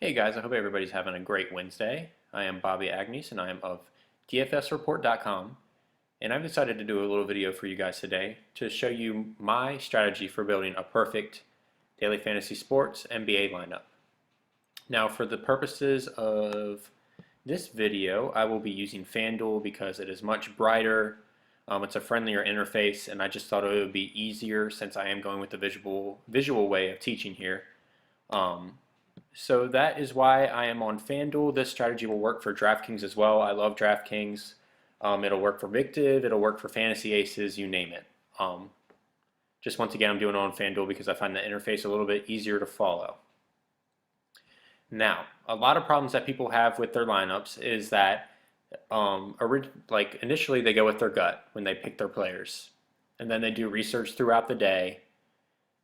Hey guys, I hope everybody's having a great Wednesday. I am Bobby Agnes and I am of DFSreport.com, and I've decided to do a little video for you guys today to show you my strategy for building a perfect daily fantasy sports NBA lineup. Now for the purposes of this video, I will be using FanDuel because it is much brighter. It's a friendlier interface, and I just thought it would be easier since I am going with the visual way of teaching here. So that is why I am on FanDuel. This strategy will work for DraftKings as well. I love DraftKings. It'll work for Victive, it'll work for Fantasy Aces, you name it. Just once again, I'm doing it on FanDuel because I find the interface a little bit easier to follow. Now, a lot of problems that people have with their lineups is that initially they go with their gut when they pick their players, and then they do research throughout the day,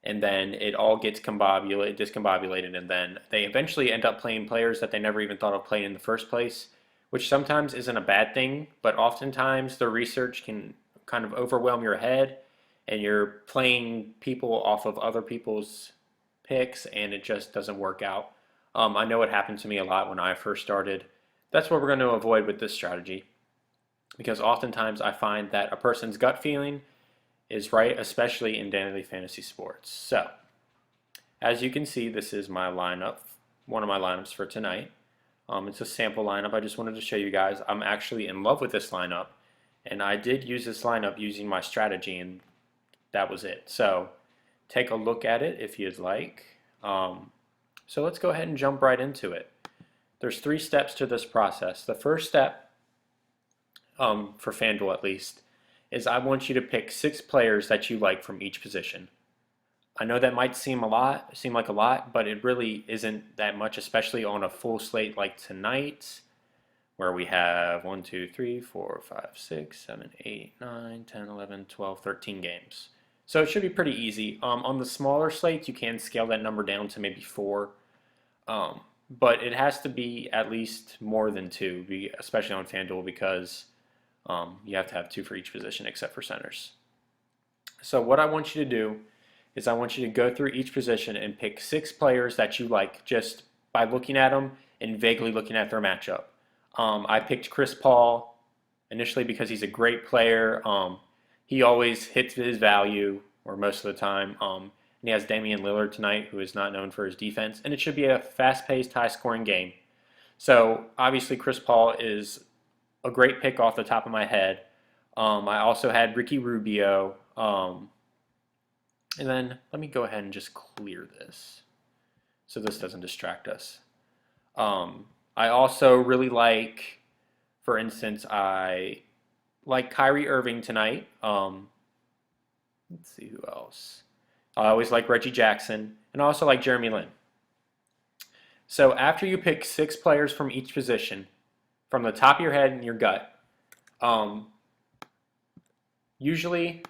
and then it all gets discombobulated, and then they eventually end up playing players that they never even thought of playing in the first place, which sometimes isn't a bad thing, but oftentimes the research can kind of overwhelm your head, and you're playing people off of other people's picks, and it just doesn't work out. I know it happened to me a lot when I first started. That's what we're going to avoid with this strategy, because oftentimes I find that a person's gut feeling is right, especially in daily fantasy sports. So, as you can see, this is my lineup, one of my lineups for tonight. It's a sample lineup. I just wanted to show you guys I'm actually in love with this lineup, and I did use this lineup using my strategy, and that was it. So, take a look at it if you'd like. So let's go ahead and jump right into it. There's 3 steps to this process. The first step, for FanDuel at least, is I want you to pick 6 players that you like from each position. I know that might seem like a lot, but it really isn't that much, especially on a full slate like tonight, where we have 1, 2, 3, 4, 5, 6, 7, 8, 9, 10, 11, 12, 13 games. So it should be pretty easy. On the smaller slates, you can scale that number down to maybe 4. But it has to be at least more than 2, especially on FanDuel, because you have to have 2 for each position except for centers. So what I want you to do is I want you to go through each position and pick 6 players that you like just by looking at them and vaguely looking at their matchup. I picked Chris Paul initially because he's a great player. He always hits his value, or most of the time. And he has Damian Lillard tonight, who is not known for his defense. And it should be a fast-paced, high-scoring game. So obviously Chris Paul is a great pick off the top of my head. I also had Ricky Rubio. And then let me go ahead and just clear this so this doesn't distract us. I also really like, for instance, I like Kyrie Irving tonight. Let's see who else. I always like Reggie Jackson, and I also like Jeremy Lin. So after you pick 6 players from each position, from the top of your head and your gut, usually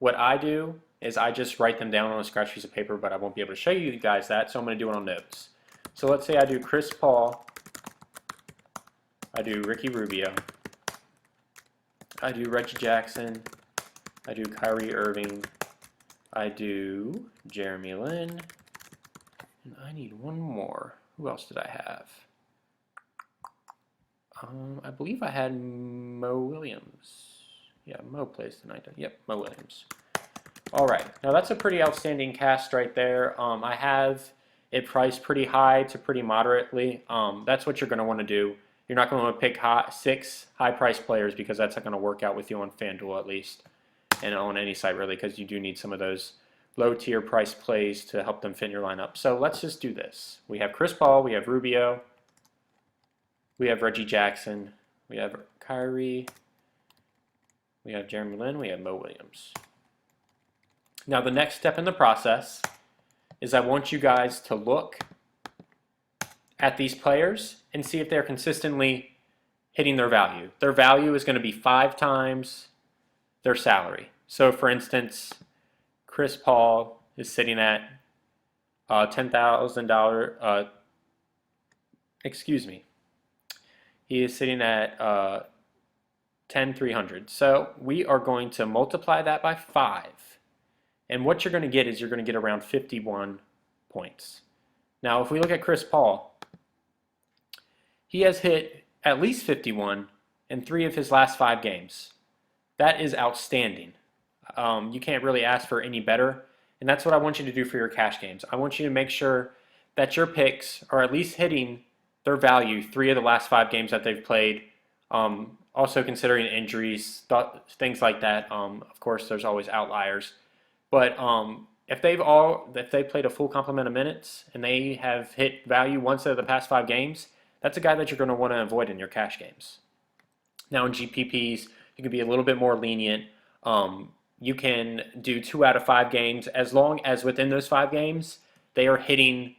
what I do is I just write them down on a scratch piece of paper, but I won't be able to show you guys that, so I'm going to do it on notes. So let's say I do Chris Paul, I do Ricky Rubio, I do Reggie Jackson, I do Kyrie Irving, I do Jeremy Lin, and I need one more. Who else did I have? I believe I had Moe Williams. Yeah, Moe plays tonight. Yep, Moe Williams. All right, now that's a pretty outstanding cast right there. I have it priced pretty high to pretty moderately. That's what you're going to want to do. You're not going to want to pick 6 high-priced players, because that's not going to work out with you on FanDuel at least, and on any site really, because you do need some of those low-tier price plays to help them fit in your lineup. So let's just do this. We have Chris Paul, we have Rubio, we have Reggie Jackson, we have Kyrie, we have Jeremy Lin, we have Moe Williams. Now the next step in the process is I want you guys to look at these players and see if they're consistently hitting their value. Their value is going to be 5 times their salary. So for instance, Chris Paul is sitting at $10,000. He is sitting at 10,300. So we are going to multiply that by 5, and what you're going to get is you're going to get around 51 points. Now, if we look at Chris Paul, he has hit at least 51 in 3 of his last 5 games. That is outstanding. You can't really ask for any better, and that's what I want you to do for your cash games. I want you to make sure that your picks are at least hitting their value 3 of the last 5 games that they've played. Also considering injuries, things like that. Of course, there's always outliers, but if they've played a full complement of minutes and they have hit value once out of the past 5 games, that's a guy that you're going to want to avoid in your cash games. Now in GPPs, you can be a little bit more lenient. You can do 2 out of 5 games as long as within those 5 games they are hitting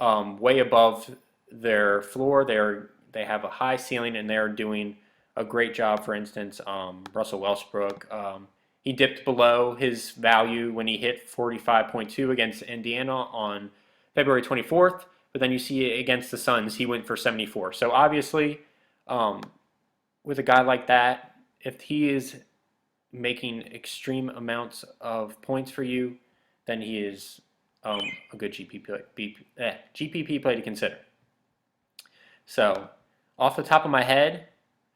way above their floor. They have a high ceiling and they're doing a great job. For instance, Russell Westbrook, he dipped below his value when he hit 45.2 against Indiana on February 24th, but then you see against the Suns, he went for 74. So obviously, with a guy like that, if he is making extreme amounts of points for you, then he is a good GPP play to consider. So, off the top of my head,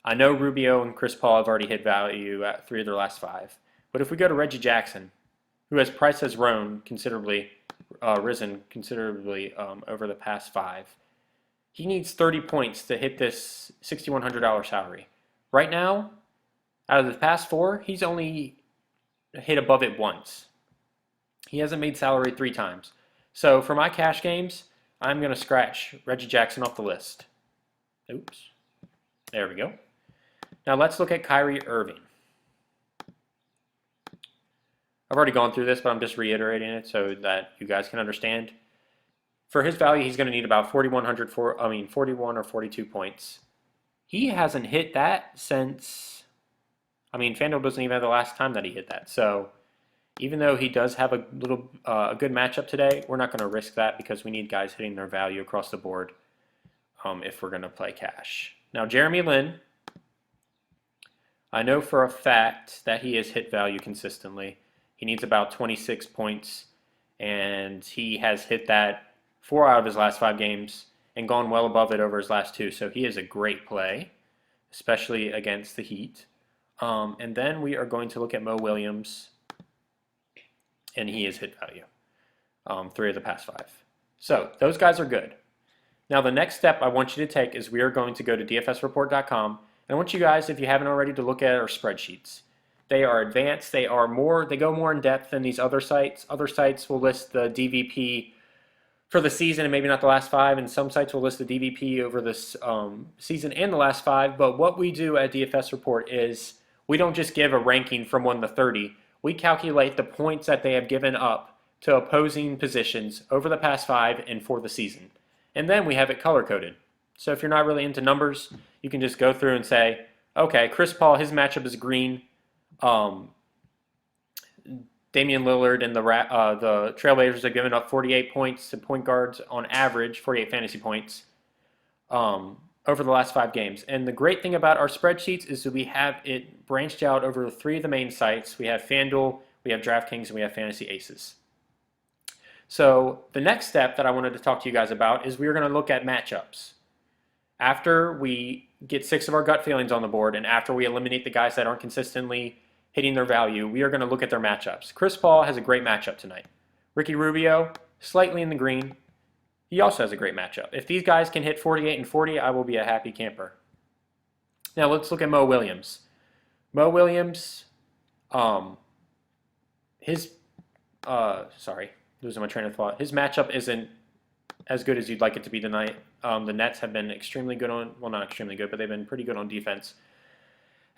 I know Rubio and Chris Paul have already hit value at 3 of their last 5. But if we go to Reggie Jackson, who his price has risen considerably over the past 5, he needs 30 points to hit this $6,100 salary. Right now, out of the past 4, he's only hit above it once. He hasn't made salary 3 times. So for my cash games, I'm going to scratch Reggie Jackson off the list. Oops. There we go. Now let's look at Kyrie Irving. I've already gone through this, but I'm just reiterating it so that you guys can understand. For his value, he's going to need about 41 or 42 points. He hasn't hit that since, FanDuel doesn't even have the last time that he hit that. So even though he does have a good matchup today, we're not going to risk that because we need guys hitting their value across the board if we're going to play cash. Now, Jeremy Lin, I know for a fact that he has hit value consistently. He needs about 26 points, and he has hit that 4 out of his last 5 games and gone well above it over his last 2. So he is a great play, especially against the Heat. And then we are going to look at Moe Williams, and he has hit value 3 of the past 5. So those guys are good. Now the next step I want you to take is we are going to go to dfsreport.com, and I want you guys, if you haven't already, to look at our spreadsheets. They are advanced. They go more in depth than these other sites. Other sites will list the DVP for the season and maybe not the last 5, and some sites will list the DVP over this season and the last 5. But what we do at DFS Report is we don't just give a ranking from 1 to 30. We calculate the points that they have given up to opposing positions over the past 5 and for the season. And then we have it color-coded. So if you're not really into numbers, you can just go through and say, okay, Chris Paul, his matchup is green. Damian Lillard and the Trailblazers have given up 48 points to point guards on average, 48 fantasy points, over the last 5 games. And the great thing about our spreadsheets is that we have it branched out over 3 of the main sites. We have FanDuel, we have DraftKings, and we have Fantasy Aces. So the next step that I wanted to talk to you guys about is we're going to look at matchups. After we get 6 of our gut feelings on the board and after we eliminate the guys that aren't consistently hitting their value, we are going to look at their matchups. Chris Paul has a great matchup tonight. Ricky Rubio, slightly in the green. He also has a great matchup. If these guys can hit 48 and 40, I will be a happy camper. Now let's look at Moe Williams. Moe Williams, losing my train of thought. His matchup isn't as good as you'd like it to be tonight. The Nets have been extremely good not extremely good, but they've been pretty good on defense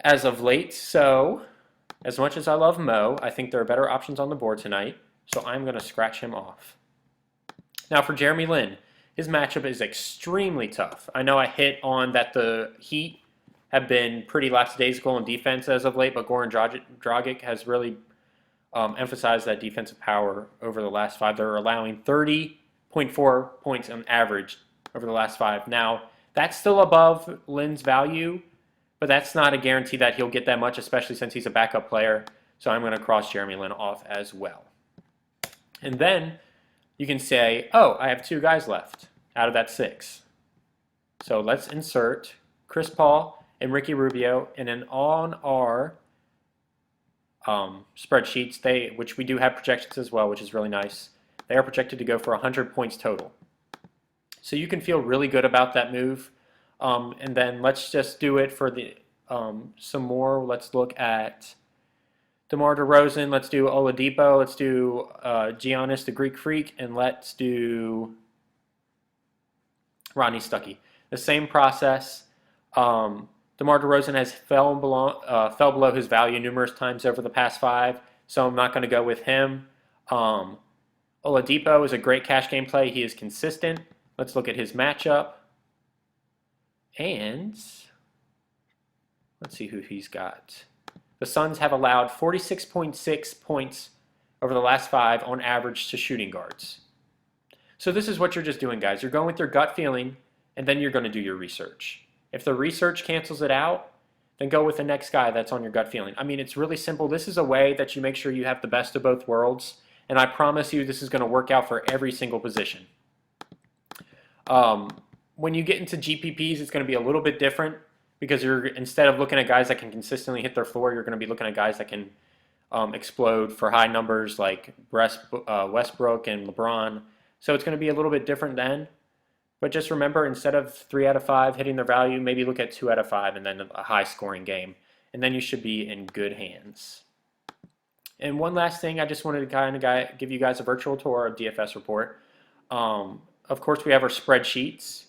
as of late. So as much as I love Moe, I think there are better options on the board tonight, so I'm going to scratch him off. Now for Jeremy Lin, his matchup is extremely tough. I know I hit on that the Heat have been pretty lackadaisical in defense as of late, but Goran Dragic has really emphasized that defensive power over the last 5. They're allowing 30.4 points on average over the last 5. Now, that's still above Lin's value, but that's not a guarantee that he'll get that much, especially since he's a backup player. So I'm going to cross Jeremy Lin off as well. And then you can say, oh, I have 2 guys left out of that 6. So let's insert Chris Paul and Ricky Rubio, and then on our spreadsheets, which we do have projections as well, which is really nice, they are projected to go for 100 points total. So you can feel really good about that move. And then let's just do it for the some more. Let's look at DeMar DeRozan. Let's do Oladipo. Let's do Giannis, the Greek Freak, and let's do Rodney Stuckey. The same process. DeMar DeRozan has fell below his value numerous times over the past 5, so I'm not going to go with him. Oladipo is a great cash game play. He is consistent. Let's look at his matchup. And let's see who he's got. The Suns have allowed 46.6 points over the last 5 on average to shooting guards. So this is what you're just doing, guys. You're going with your gut feeling, and then you're going to do your research. If the research cancels it out, then go with the next guy that's on your gut feeling. I mean, it's really simple. This is a way that you make sure you have the best of both worlds, and I promise you this is going to work out for every single position. When you get into GPPs, it's going to be a little bit different because instead of looking at guys that can consistently hit their floor, you're going to be looking at guys that can explode for high numbers like Westbrook and LeBron. So it's going to be a little bit different then. But just remember, instead of 3 out of 5 hitting their value, maybe look at 2 out of 5 and then a high-scoring game. And then you should be in good hands. And one last thing, I just wanted to kind of give you guys a virtual tour of DFS Report. Of course, we have our spreadsheets.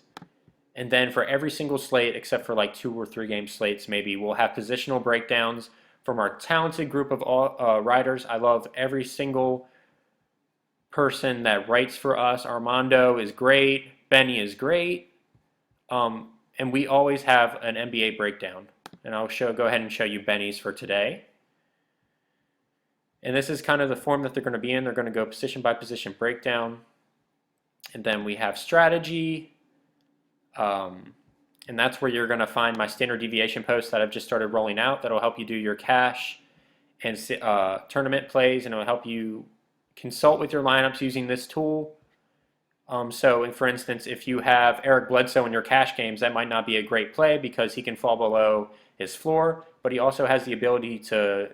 And then for every single slate, except for like 2 or 3 game slates maybe, we'll have positional breakdowns from our talented group of writers. I love every single person that writes for us. Armando is great. Benny is great. And we always have an NBA breakdown. And I'll go ahead and show you Benny's for today. And this is kind of the form that they're going to be in. They're going to go position by position breakdown. And then we have strategy. And that's where you're going to find my standard deviation posts that I've just started rolling out. That'll help you do your cash and tournament plays, and it'll help you consult with your lineups using this tool. So, for instance, if you have Eric Bledsoe in your cash games, that might not be a great play because he can fall below his floor, but he also has the ability to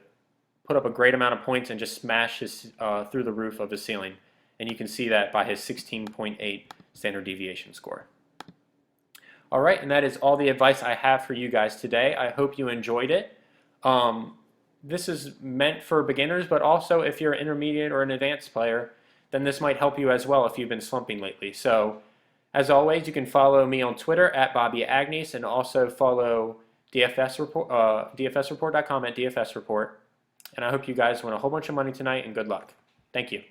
put up a great amount of points and just smash his through the roof of his ceiling. And you can see that by his 16.8 standard deviation score. All right, and that is all the advice I have for you guys today. I hope you enjoyed it. This is meant for beginners, but also if you're an intermediate or an advanced player, then this might help you as well if you've been slumping lately. So, as always, you can follow me on Twitter at Bobby Agnes, and also follow DFSreport.com at DFS Report. And I hope you guys win a whole bunch of money tonight, and good luck. Thank you.